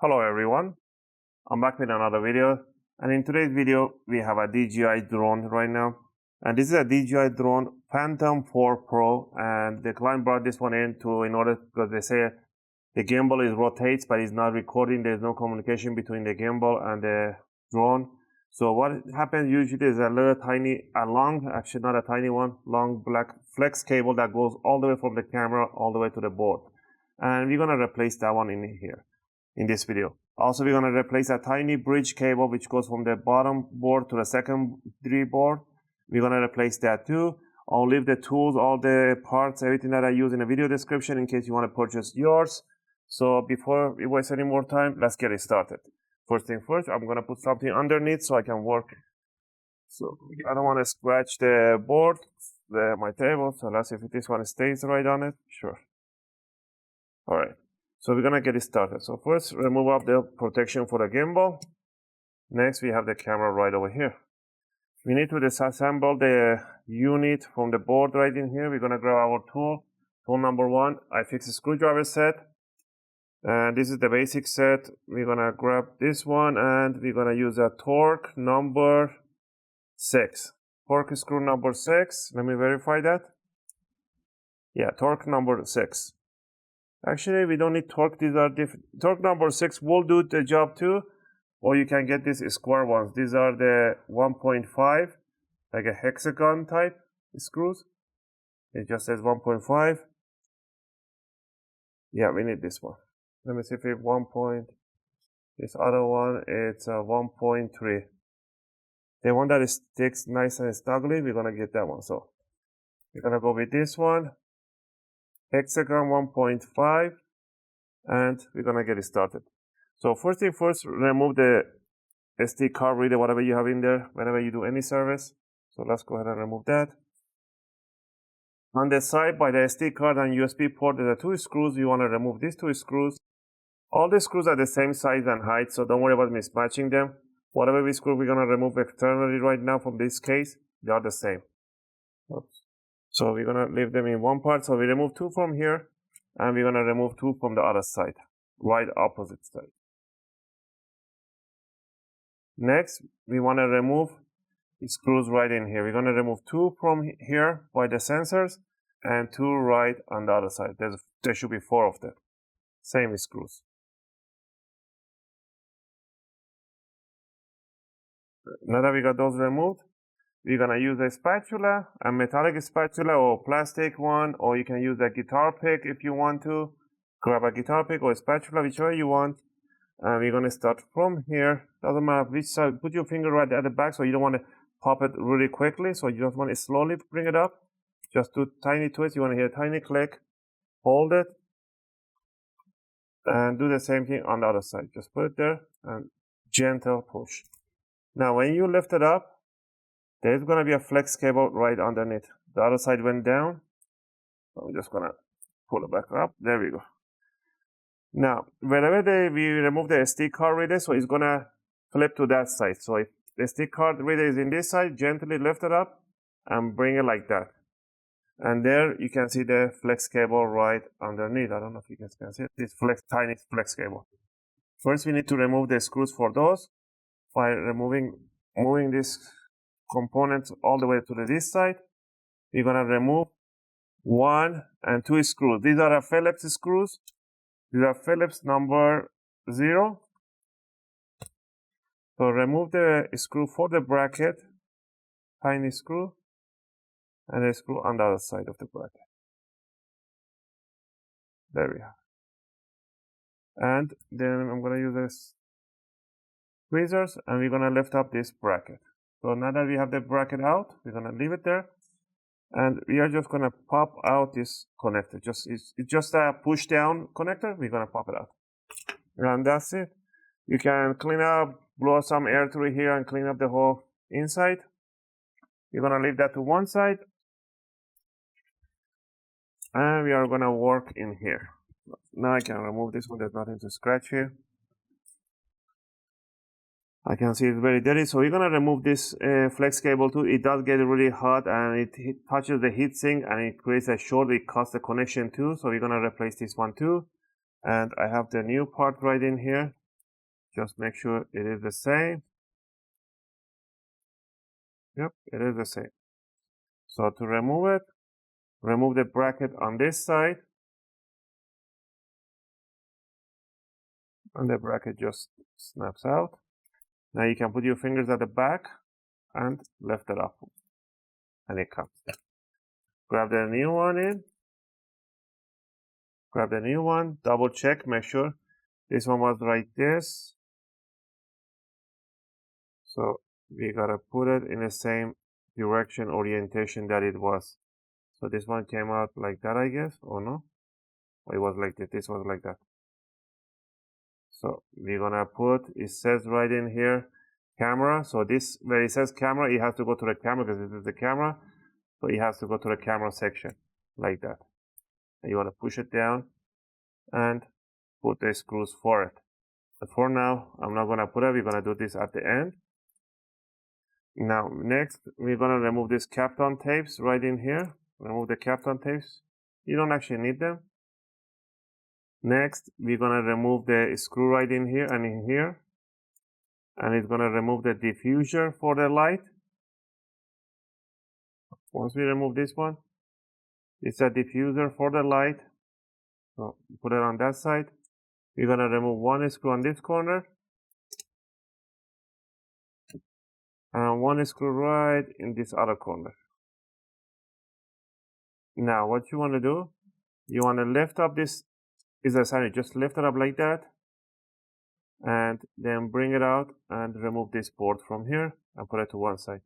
Hello everyone, I'm back with another video, and in today's video we have a DJI drone right now, and this is a DJI drone Phantom 4 Pro, and the client brought this one in order because they say the gimbal is rotates but it's not recording. There's no communication between the gimbal and the drone. So what happens usually is a little tiny, actually not a tiny one, long black flex cable that goes all the way from the camera all the way to the board, and we're gonna replace that one in here in this video. Also, we're going to replace a tiny bridge cable which goes from the bottom board to the secondary board. We're going to replace that too. I'll leave the tools, all the parts, everything that I use in the video description in case you want to purchase yours. So before we waste any more time, let's get it started. First thing first, I'm going to put something underneath so I can work. So I don't want to scratch the board, my table. So let's see if this one stays right on it. Sure. All right. So we're gonna get it started. So first, remove up the protection for the gimbal. Next, we have the camera right over here. We need to disassemble the unit from the board right in here. We're gonna grab our tool. Tool number one, I fixed the screwdriver set. And this is the basic set. We're gonna grab this one and we're gonna use a torque number 6. Torque screw number 6. Let me verify that. Yeah, torque number 6. Actually, we don't need torque. These are different. Torque number 6 will do the job too, or you can get these square ones. These are the 1.5, like a hexagon type screws. It just says 1.5. Yeah, we need this one. Let me see if it's 1. This other one, it's 1.3. The one that sticks nice and snugly, we're gonna get that one. So we're gonna go with this one. Hexagon 1.5, and we're gonna get it started. So first thing first, remove the SD card reader, whatever you have in there, whenever you do any service. So let's go ahead and remove that. On the side by the SD card and USB port, there are 2 screws. You want to remove these 2 screws. All the screws are the same size and height, so don't worry about mismatching them. Whatever screw we're gonna remove externally right now from this case, they are the same. Oops. So we're going to leave them in one part. So we remove 2 from here, and we're going to remove 2 from the other side, right opposite side. Next, we want to remove the screws right in here. We're going to remove 2 from here by the sensors, and 2 right on the other side. There should be 4 of them. Same screws. Now that we got those removed, we're gonna use a spatula, a metallic spatula or plastic one, or you can use a guitar pick if you want to. Grab a guitar pick or a spatula, whichever you want. And we're gonna start from here. Doesn't matter which side. Put your finger right at the back so you don't want to pop it really quickly. So you just want to slowly bring it up. Just do tiny twist. You want to hear a tiny click. Hold it. And do the same thing on the other side. Just put it there and gentle push. Now when you lift it up, there's going to be a flex cable right underneath. The other side went down. So I'm just going to pull it back up. There we go. Now, whenever we remove the SD card reader, so it's going to flip to that side. So if the SD card reader is in this side, gently lift it up and bring it like that. And there you can see the flex cable right underneath. I don't know if you guys can see it. This tiny flex cable. First, we need to remove the screws for those by moving this components all the way to this side. We're going to remove 1 and 2 screws. These are Phillips screws. These are Phillips number 0. So remove the screw for the bracket, tiny screw, and a screw on the other side of the bracket. There we are. And then I'm going to use this tweezers, and we're going to lift up this bracket. So now that we have the bracket out, we're going to leave it there. And we are just going to pop out this connector. It's just a push down connector. We're going to pop it out. And that's it. You can clean up, blow some air through here and clean up the whole inside. We're going to leave that to one side. And we are going to work in here. Now I can remove this one. There's nothing to scratch here. I can see it's very dirty, so we're gonna remove this flex cable too. It does get really hot and it touches the heatsink and it creates a short. It cuts the connection too, so we're gonna replace this one too. And I have the new part right in here. Just make sure it is the same. Yep, it is the same. So to remove it, remove the bracket on this side, and the bracket just snaps out. Now you can put your fingers at the back and lift it up, and it comes. Grab the new one in, grab the new one, double check, make sure this one was like this. So we gotta put it in the same direction orientation that it was. So this one came out like that, I guess, or no? Or it was like that. This was like that. So we're gonna put, it says right in here, camera. So this, where it says camera, it has to go to the camera because this is the camera. So it has to go to the camera section like that. And you wanna push it down and put the screws for it. But for now, I'm not gonna put it. We're gonna do this at the end. Now, next, we're gonna remove these Kapton tapes right in here. Remove the Kapton tapes. You don't actually need them. Next, we're gonna remove the screw right in here and in here. And it's gonna remove the diffuser for the light. Once we remove this one, it's a diffuser for the light. So put it on that side. We're gonna remove one screw on this corner. And one screw right in this other corner. Now, what you want to do, you want to lift up this, is a sandwich, just lift it up like that, and then bring it out and remove this board from here and put it to one side.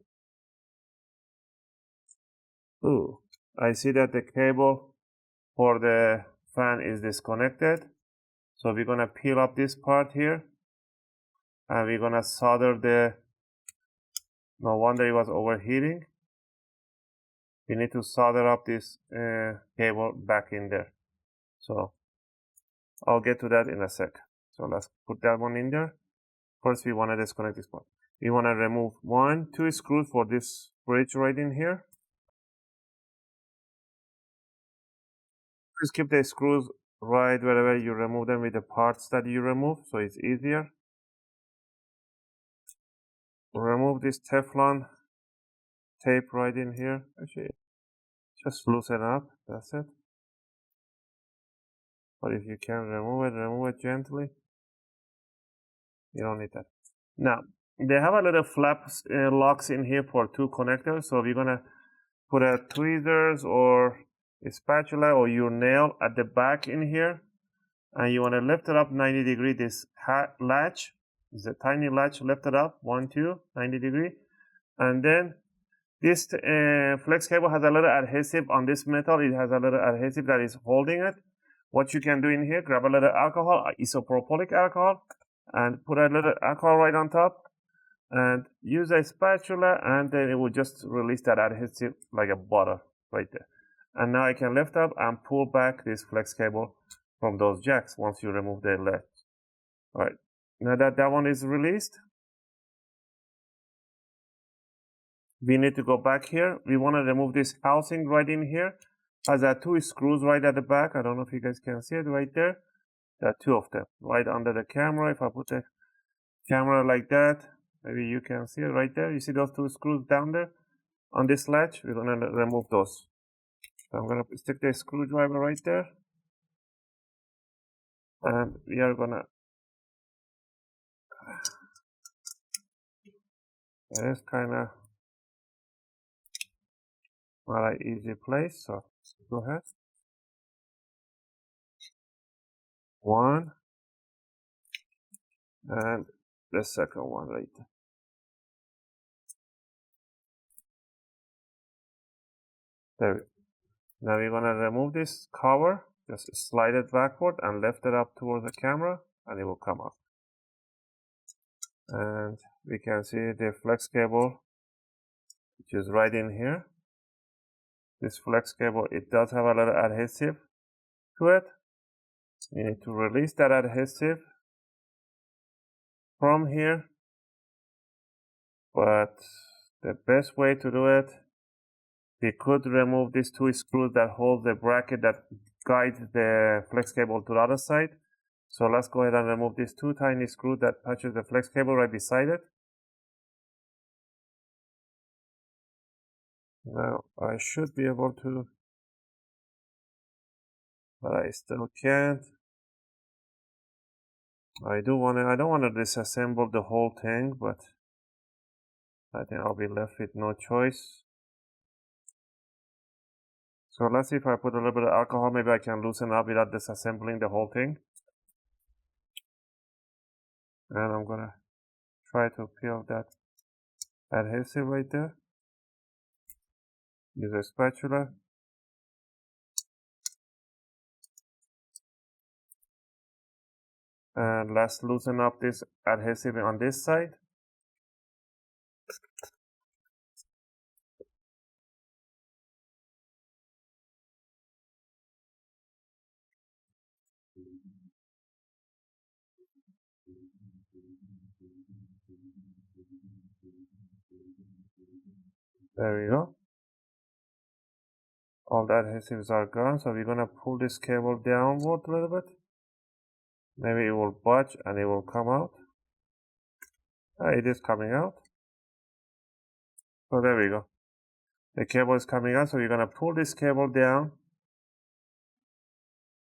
Ooh, I see that the cable for the fan is disconnected. So we're gonna peel up this part here, and we're gonna solder the, no wonder it was overheating. We need to solder up this cable back in there. So I'll get to that in a sec. So let's put that one in there. First, we want to disconnect this part. We want to remove 2 screws for this bridge right in here. Just keep the screws right wherever you remove them with the parts that you remove, so it's easier. Remove this Teflon tape right in here. Actually, just loosen up, that's it. But if you can remove it gently. You don't need that. Now, they have a little flap locks in here for 2 connectors, so we're gonna put a tweezers or a spatula or your nail at the back in here, and you want to lift it up 90 degree. This latch is a tiny latch, lift it up 1, 2, 90 degree, and then this flex cable has a little adhesive on this metal. It has a little adhesive that is holding it. What you can do in here, grab a little alcohol, isopropylic alcohol, and put a little alcohol right on top, and use a spatula, and then it will just release that adhesive like a butter right there. And now I can lift up and pull back this flex cable from those jacks once you remove the latch. All right, now that that one is released, we need to go back here. We want to remove this housing right in here. Has 2 screws right at the back. I don't know if you guys can see it right there. There are 2 of them right under the camera. If I put the camera like that, maybe you can see it right there. You see those 2 screws down there on this latch? We're going to remove those. So I'm going to stick the screwdriver right there. And we are going to, it is kind of not an easy place, so go ahead. 1, and the second one right there. There we go. Now we're gonna remove this cover, just slide it backward and lift it up towards the camera, and it will come up. And we can see the flex cable, which is right in here. This flex cable, it does have a little adhesive to it. You need to release that adhesive from here, but the best way to do it, we could remove these 2 screws that hold the bracket that guides the flex cable to the other side. So let's go ahead and remove these two tiny screws that touches the flex cable right beside it. Now I should be able to, but I still can't. I don't want to disassemble the whole thing, but I think I'll be left with no choice. So let's see if I put a little bit of alcohol, maybe I can loosen up without disassembling the whole thing. And I'm gonna try to peel that adhesive right there. Use a spatula. And let's loosen up this adhesive on this side. There we go. All the adhesives are gone, so we're gonna pull this cable downward a little bit. Maybe it will budge and it will come out. It is coming out. So there we go. The cable is coming out, so we're gonna pull this cable down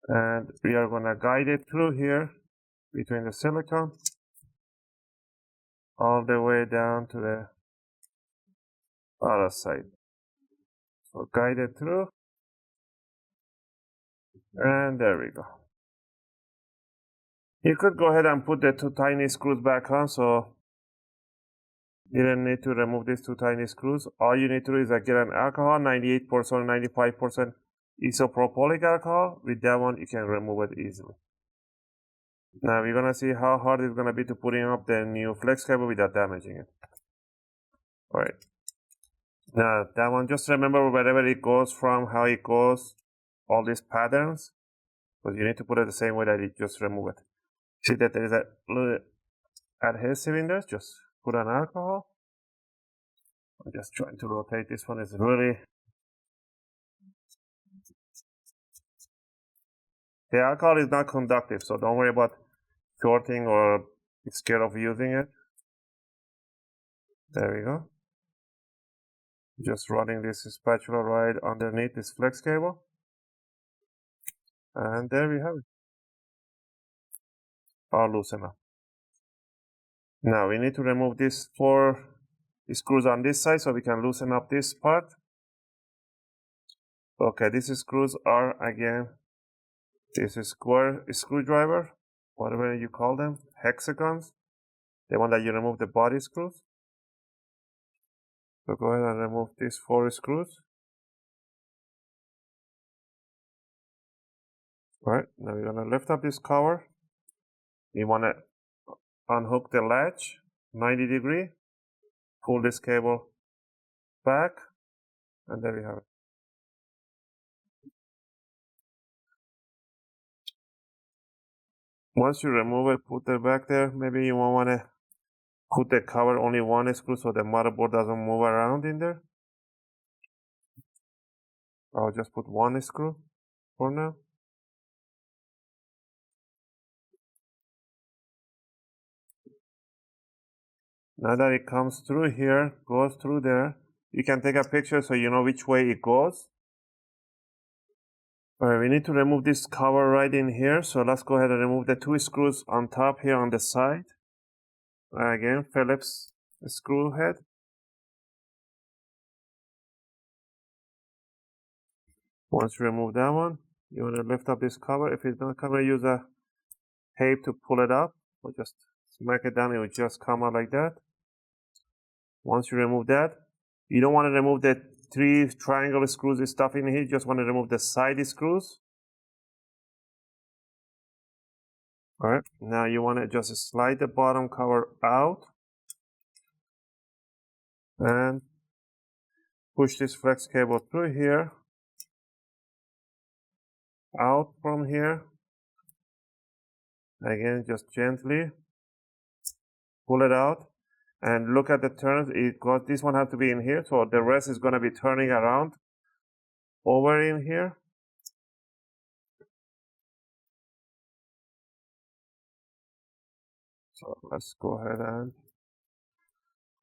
and we are gonna guide it through here between the silicone all the way down to the other side. So guide it through, and there we go. You could go ahead and put the two tiny screws back on, so you don't need to remove these two tiny screws. All you need to do is get an alcohol, 98% or 95% isopropylic alcohol. With that one, you can remove it easily. Now we're gonna see how hard it's gonna be to putting up the new flex cable without damaging it. Alright. Now that one, just remember wherever it goes from, how it goes, all these patterns, but you need to put it the same way that you just remove it. See that there is a little adhesive in there, just put on alcohol. I'm just trying to rotate this one, it's really... The alcohol is not conductive, so don't worry about shorting or be scared of using it. There we go. Just running this spatula right underneath this flex cable. And there we have it. All loosen up. Now we need to remove these 4 screws on this side so we can loosen up this part. Okay, these screws are again, this is square screwdriver, whatever you call them, hexagons, the one that you remove the body screws. So go ahead and remove these 4 screws. Alright, now we're gonna lift up this cover. We wanna unhook the latch 90 degree, pull this cable back, and there we have it. Once you remove it, put it back there. Maybe you won't want to put the cover only 1 screw so the motherboard doesn't move around in there. I'll just put 1 screw for now. Now that it comes through here, goes through there, you can take a picture so you know which way it goes. Alright, we need to remove this cover right in here, so let's go ahead and remove the 2 screws on top here on the side. Again, Phillips screw head. Once you remove that one, you want to lift up this cover. If it's not coming, use a tape to pull it up, or just smack it down, it will just come out like that. Once you remove that, you don't want to remove the 3 triangle screws and stuff in here, you just want to remove the side screws. Alright, now you want to just slide the bottom cover out and push this flex cable through here, out from here. Again, just gently pull it out and look at the turns. This one has to be in here, so the rest is going to be turning around over in here. So let's go ahead and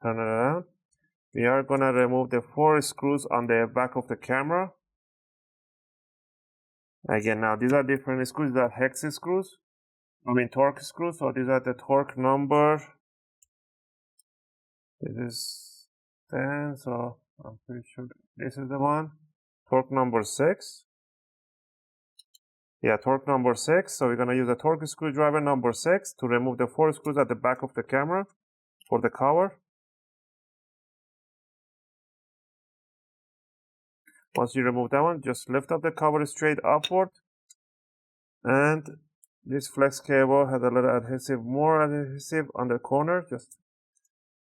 turn it around. We are gonna remove the 4 screws on the back of the camera. Again, now these are different screws. These are hex screws. Torque screws. So these are the torque number. This is 10. So I'm pretty sure this is the one. Torque number 6. Yeah, torque number 6. So we're gonna use a torque screwdriver number 6 to remove the 4 screws at the back of the camera for the cover. Once you remove that one, just lift up the cover straight upward. And this flex cable has a little adhesive, more adhesive on the corner. Just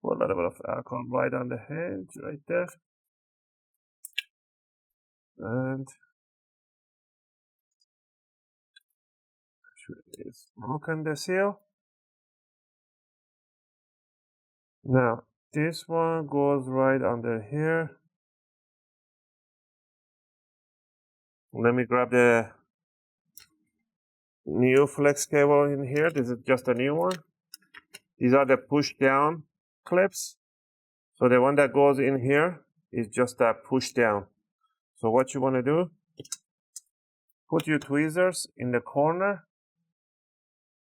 put a little bit of alcohol right on the hinge, right there. And it's broken the seal. Now, this one goes right under here. Let me grab the new flex cable in here. This is just a new one. These are the push down clips. So the one that goes in here is just a push down. So what you want to do, put your tweezers in the corner.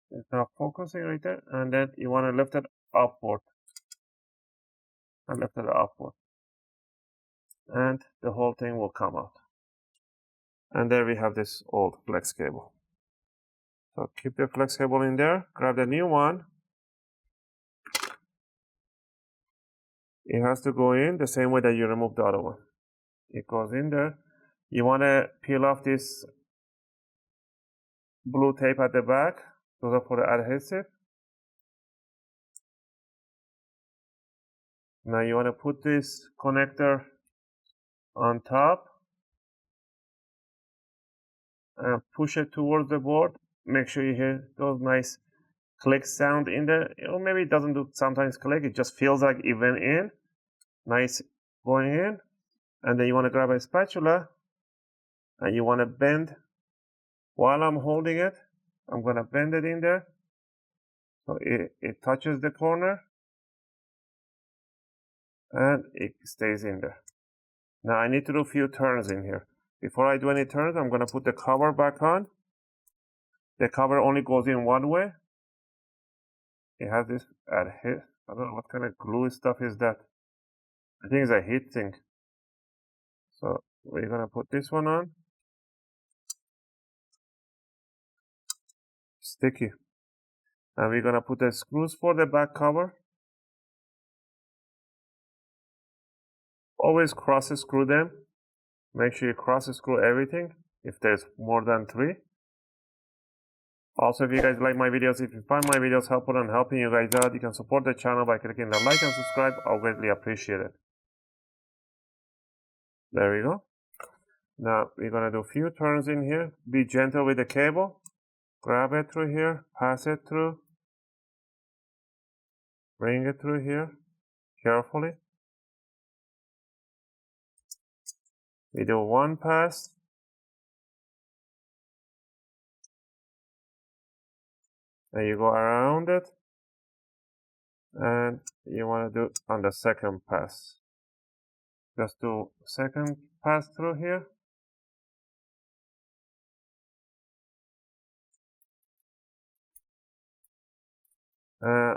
It's not focusing right there. And then you want to lift it upward. And lift it upward. And the whole thing will come out. And there we have this old flex cable. So keep the flex cable in there. Grab the new one. It has to go in the same way that you remove the other one. It goes in there. You want to peel off this blue tape at the back. Those are for the adhesive. Now you want to put this connector on top and push it towards the board. Make sure you hear those nice click sound in there. Or maybe it doesn't do sometimes click. It just feels like it went in. Nice going in. And then you want to grab a spatula and you want to bend. While I'm holding it, I'm going to bend it in there. So it touches the corner. And it stays in there. Now I need to do a few turns in here. Before I do any turns, I'm going to put the cover back on. The cover only goes in one way. It has this adhesive. I don't know what kind of glue stuff is that. I think it's a heat thing. So we're going to put this one on. Sticky. And we're going to put the screws for the back cover. Always cross screw them. Make sure you cross screw everything if there's more than 3. Also, if you guys like my videos, if you find my videos helpful and helping you guys out, you can support the channel by clicking the like and subscribe. I'll greatly appreciate it. There we go. Now we're going to do a few turns in here. Be gentle with the cable. Grab it through here. Pass it through. Bring it through here. Carefully. We do one pass. And you go around it. And you want to do on the second pass. Just do second pass through here.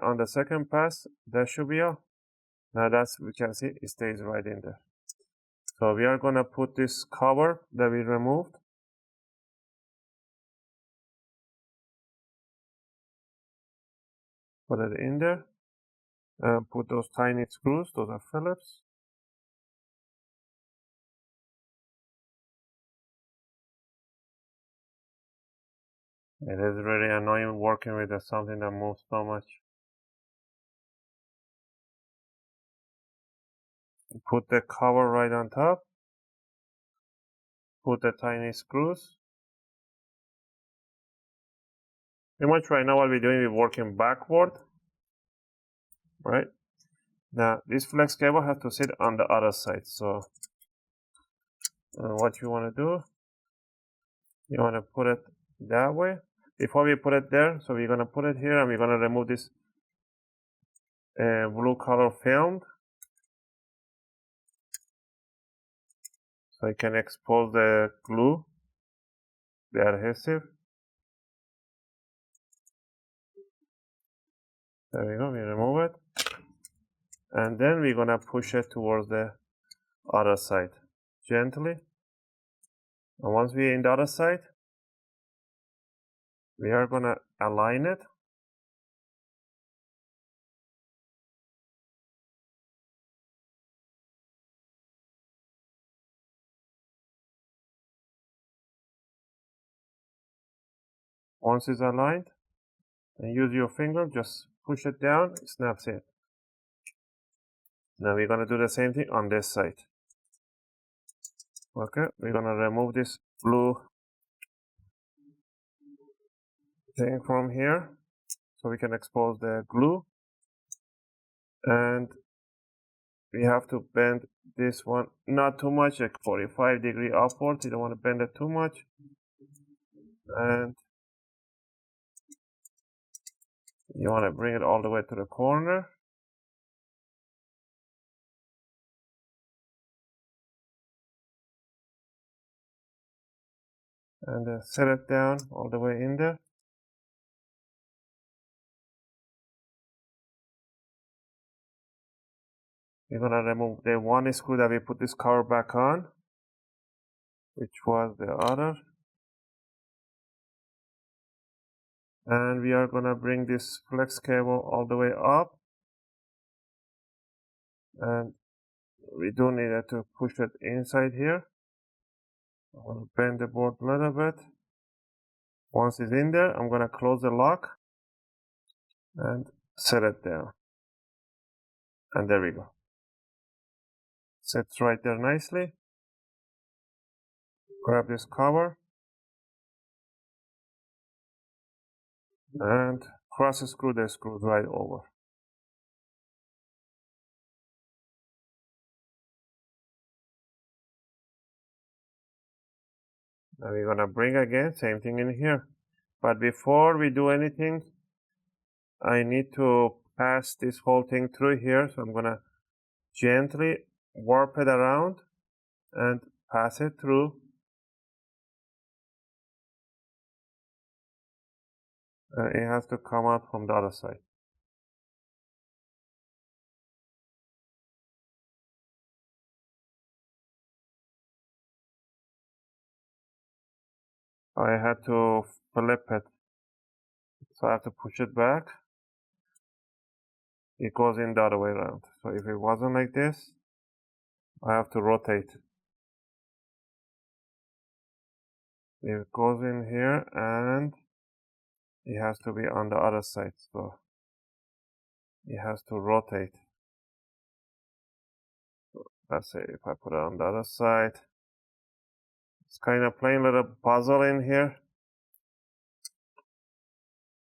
On the second pass, that should be all. Now that's, we can see it stays right in there. So we are going to put this cover that we removed. Put it in there. And put those tiny screws, those are Phillips. It is really annoying working with something that moves so much. Put the cover right on top. Put the tiny screws. Pretty much right now what we're doing, we're working backward. Right? Now this flex cable has to sit on the other side. So what you want to do, you want to put it that way. Before we put it there, so we're going to put it here and we're going to remove this a blue color film, so I can expose the glue, the adhesive. There we go, we remove it. And then we're gonna push it towards the other side, gently. And once we're in the other side, we are gonna align it. Once it's aligned, and use your finger, just push it down, it snaps in. Now we're gonna do the same thing on this side. Okay, we're gonna remove this blue thing from here so we can expose the glue. And we have to bend this one, not too much, like 45 degree upwards. You don't want to bend it too much. And you want to bring it all the way to the corner. And set it down all the way in there. We're gonna remove the one screw that we put this cover back on, which was the other. And we are gonna bring this flex cable all the way up. And we do need to push it inside here. I'm gonna bend the board a little bit. Once it's in there, I'm gonna close the lock and set it down. And there we go. Sits right there nicely. Grab this cover and cross screw the screws right over. Now we're gonna bring again, same thing in here. But before we do anything, I need to pass this whole thing through here. So I'm gonna gently warp it around and pass it through. It has to come out from the other side. I had to flip it, so I have to push it back. It goes in the other way around. So if it wasn't like this, I have to rotate. It goes in here and it has to be on the other side. So it has to rotate. Let's say if I put it on the other side, it's kind of playing a little puzzle in here.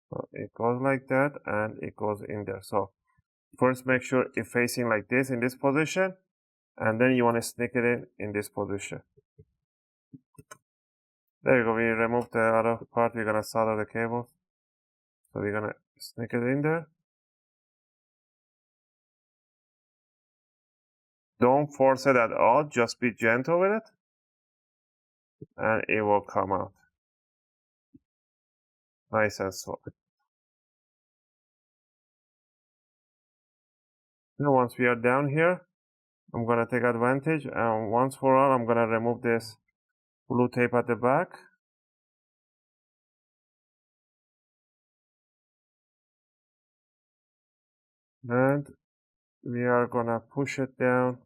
So it goes like that and it goes in there. So first make sure it's facing like this in this position, and then you want to sneak it in this position. There you go, we removed the other part. We're gonna solder the cables. So we're gonna sneak it in there. Don't force it at all, just be gentle with it, and it will come out nice and slow. Now once we are down here, I'm gonna take advantage, and once for all, I'm gonna remove this blue tape at the back. And we are gonna push it down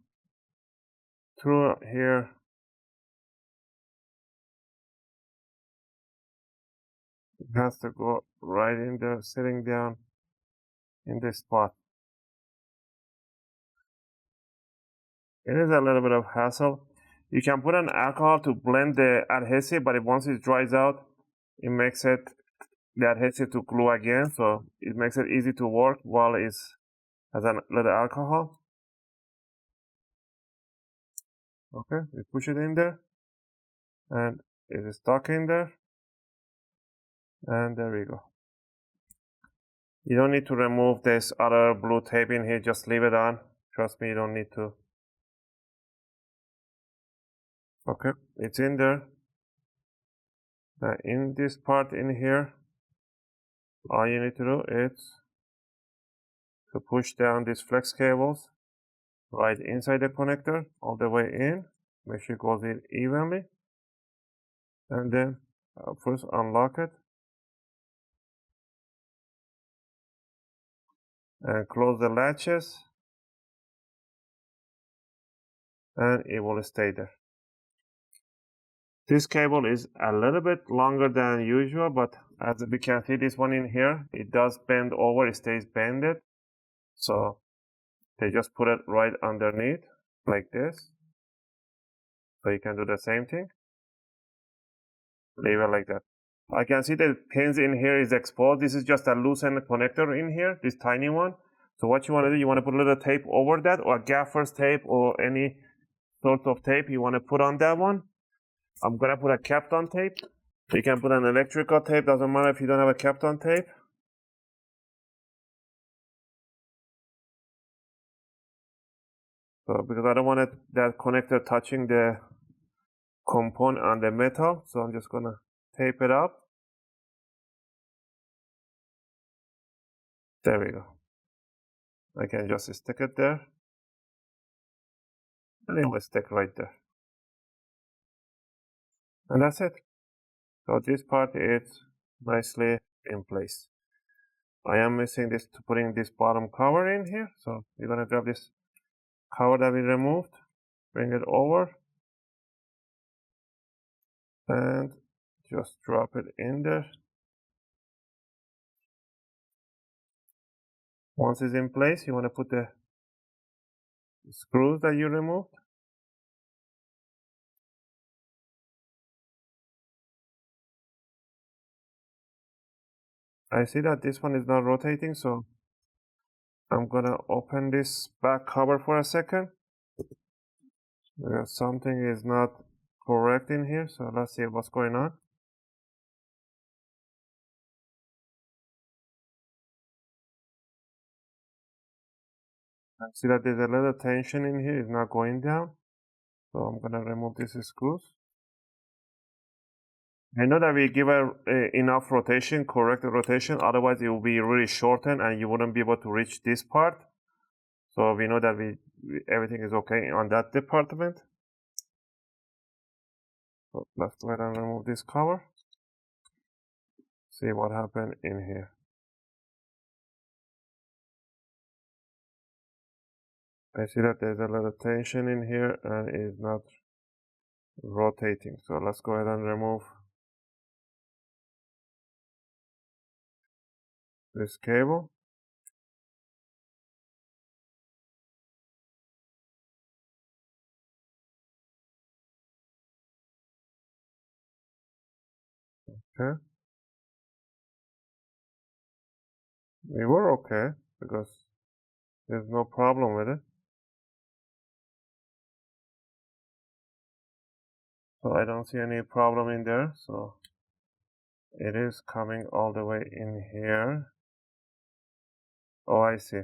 through here. It has to go right in there, sitting down in this spot. It is a little bit of hassle. You can put an alcohol to blend the adhesive, but once it dries out, it makes the adhesive to glue again. So it makes it easy to work while it has a little alcohol. Okay, we push it in there, and it is stuck in there. And there we go. You don't need to remove this other blue tape in here, just leave it on. Trust me, you don't need to. Okay, it's in there. Now in this part in here, all you need to do is to push down these flex cables right inside the connector all the way in. Make sure it goes in evenly. And then first unlock it and close the latches, and it will stay there. This cable is a little bit longer than usual, but as we can see, this one in here, it does bend over, it stays bended. So they just put it right underneath like this. So you can do the same thing. Leave it like that. I can see the pins in here is exposed. This is just a loosened connector in here, this tiny one. So what you want to do, you want to put a little tape over that, or gaffer's tape, or any sort of tape you want to put on that one. I'm going to put a Kapton tape. You can put an electrical tape, doesn't matter if you don't have a Kapton tape. So because I don't want that connector touching the component on the metal, so I'm just going to tape it up. There we go. I can just stick it there, and it will stick right there. And that's it. So this part is nicely in place. I am missing this to putting this bottom cover in here. So we're going to grab this cover that we removed, bring it over, and just drop it in there. Once it's in place, you want to put the screws that you removed. I see that this one is not rotating, so I'm gonna open this back cover for a second. Because something is not correct in here, so let's see what's going on. I see that there's a little tension in here, it's not going down. So I'm gonna remove these screws. I know that we give enough rotation, correct rotation, otherwise it will be really shortened and you wouldn't be able to reach this part. So we know that everything is okay on that department. So let's go ahead and remove this cover. See what happened in here. I see that there's a little tension in here and it's not rotating. So let's go ahead and remove this cable. Okay. We were okay because there's no problem with it. So I don't see any problem in there. So it is coming all the way in here. Oh, I see.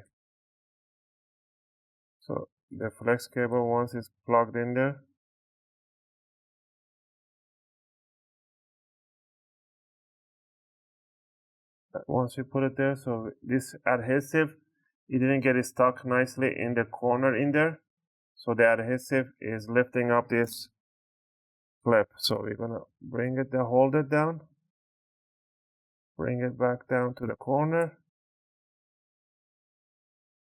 So the flex cable, once it's plugged in there, once you put it there, so this adhesive, it didn't get stuck nicely in the corner in there. So the adhesive is lifting up this flip. So we're gonna bring it down, hold it down, bring it back down to the corner,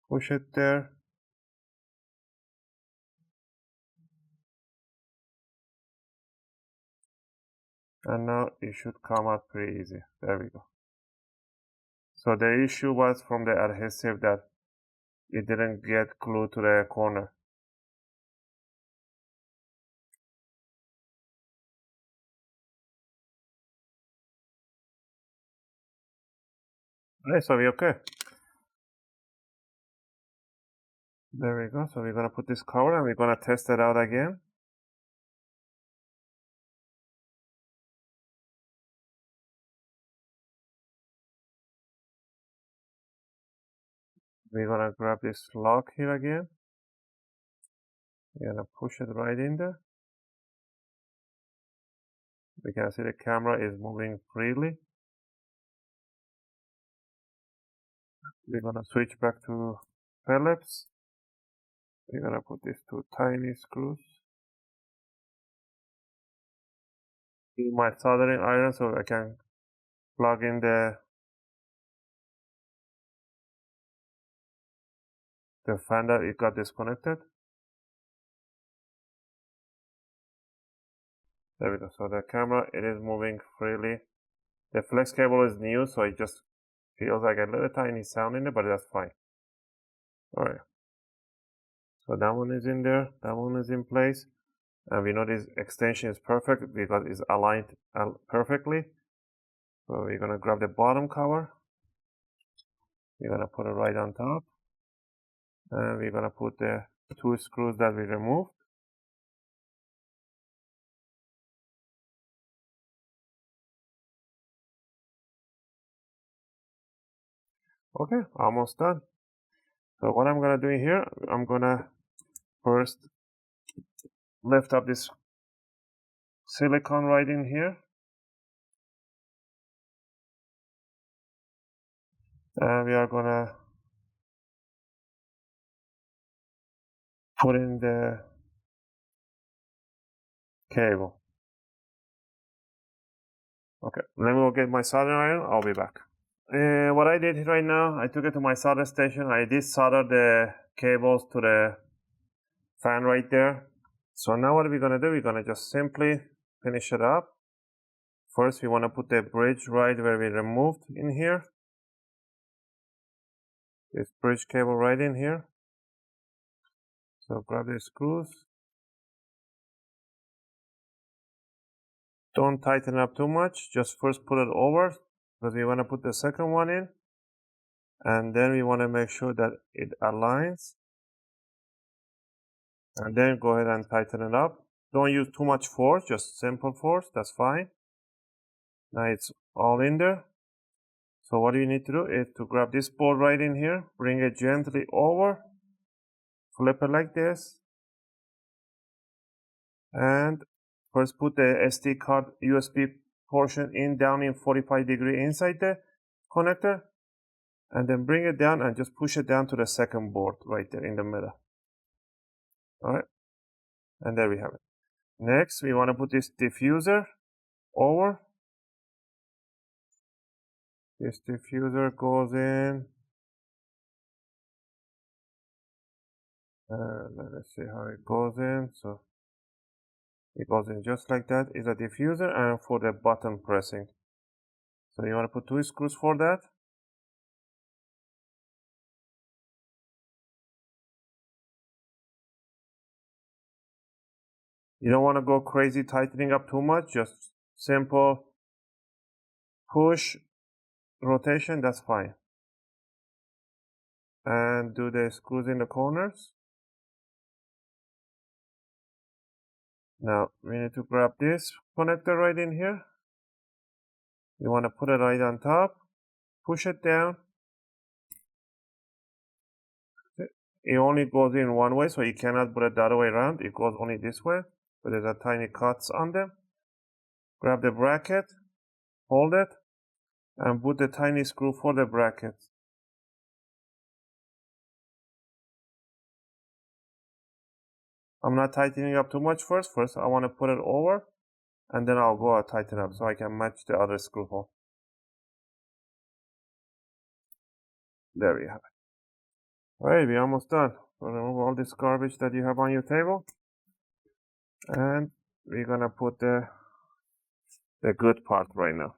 push it there. And now it should come out pretty easy. There we go. So the issue was from the adhesive that it didn't get glued to the corner. Alright, so we're okay. There we go. So we're gonna put this cover and we're gonna test it out again. We're gonna grab this lock here again. We're gonna push it right in there. We can see the camera is moving freely. We're gonna switch back to Phillips. We're gonna put these two tiny screws in my soldering iron so I can plug in the fan that it got disconnected. There we go. So the camera, it is moving freely. The flex cable is new, so it just feels like a little tiny sound in it, but that's fine. Alright. So that one is in there, that one is in place. And we know this extension is perfect because it's aligned perfectly. So we're gonna grab the bottom cover. We're gonna put it right on top. And we're gonna put the two screws that we removed. Okay, almost done. So what I'm gonna do here, I'm gonna first lift up this silicone right in here. And we are gonna put in the cable. Okay, let me go get my soldering iron. I'll be back. What I did right now, I took it to my solder station. I did solder the cables to the fan right there. So now what we're gonna do, we're gonna just simply finish it up. First, we wanna put the bridge right where we removed in here. This bridge cable right in here. So grab the screws. Don't tighten up too much, just first put it over because we wanna put the second one in. And then we wanna make sure that it aligns. And then go ahead and tighten it up. Don't use too much force, just simple force, that's fine. Now it's all in there. So what you need to do is to grab this board right in here, bring it gently over, flip it like this, and first put the SD card USB portion down in 45-degree inside the connector, and then bring it down and just push it down to the second board right there in the middle. Alright, and there we have it. Next, we want to put this diffuser over. This diffuser goes in. Let's see how it goes in. So it goes in just like that. It's a diffuser and for the button pressing. So you want to put two screws for that. You don't want to go crazy tightening up too much. Just simple push, rotation, that's fine. And do the screws in the corners. Now we need to grab this connector right in here. You want to put it right on top, push it down. It only goes in one way, so you cannot put it the other way around. It goes only this way, but there's a tiny cuts on them. Grab the bracket, hold it, and put the tiny screw for the bracket. I'm not tightening up too much first. First, I want to put it over, and then I'll go and tighten up so I can match the other screw hole. There we have it. Alright, we're almost done. So remove all this garbage that you have on your table. And we're gonna put the good part right now.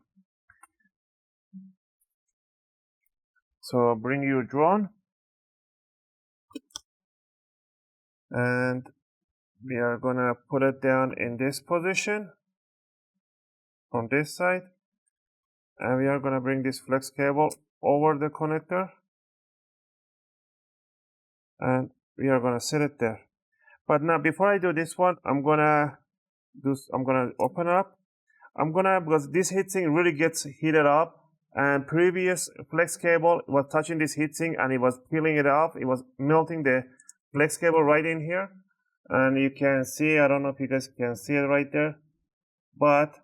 So bring your drone. And we are gonna put it down in this position on this side. And we are gonna bring this flex cable over the connector. And we are gonna set it there. But now before I do this one, I'm gonna open up. Because this heatsink really gets heated up And previous flex cable was touching this heatsink and it was peeling it off. It was melting the flex cable right in here. And you can see, I don't know if you guys can see it right there, but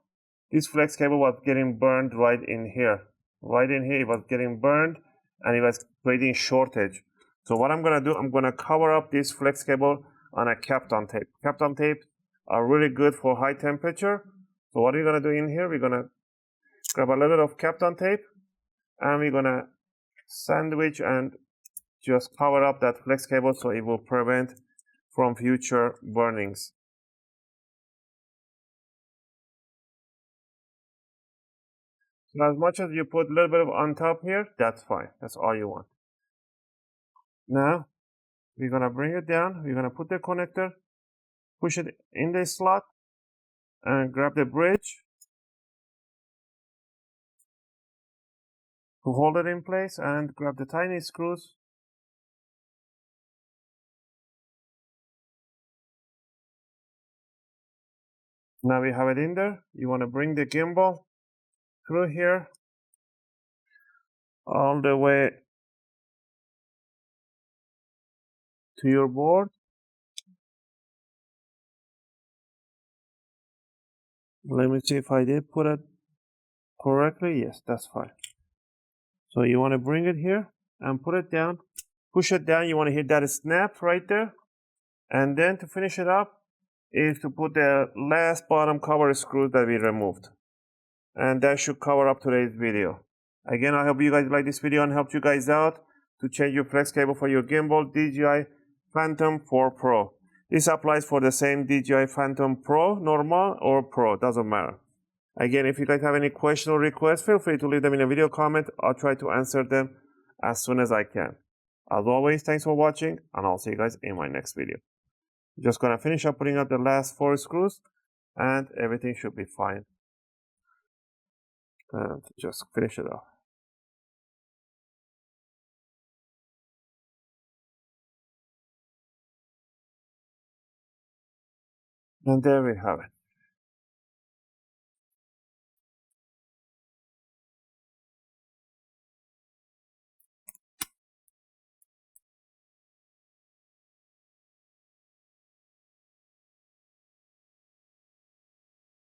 this flex cable was getting burned right in here. Right in here, it was getting burned and it was creating shortage. So what I'm gonna do, I'm gonna cover up this flex cable on a Kapton tape. Kapton tape are really good for high temperature. So what we're gonna do in here, we're gonna grab a little bit of Kapton tape and we're gonna sandwich and just cover up that flex cable so it will prevent from future burnings. So as much as you put a little bit of on top here, that's fine. That's all you want. Now we're gonna bring it down. We're gonna put the connector, push it in the slot, and grab the bridge to hold it in place, and grab the tiny screws. Now we have it in there. You want to bring the gimbal through here all the way to your board. Let me see if I did put it correctly. Yes, that's fine. So you want to bring it here and put it down. Push it down. You want to hit that snap right there. And then to finish it up is to put the last bottom cover screw that we removed. And that should cover up today's video. Again, I hope you guys like this video and helped you guys out to change your flex cable for your gimbal DJI Phantom 4 Pro. This applies for the same DJI Phantom Pro, normal or Pro, doesn't matter. Again, if you guys have any question or requests, feel free to leave them in a video comment. I'll try to answer them as soon as I can. As always, thanks for watching, and I'll see you guys in my next video. Just gonna finish up putting up the last 4 screws, and everything should be fine. And just finish it off. And there we have it.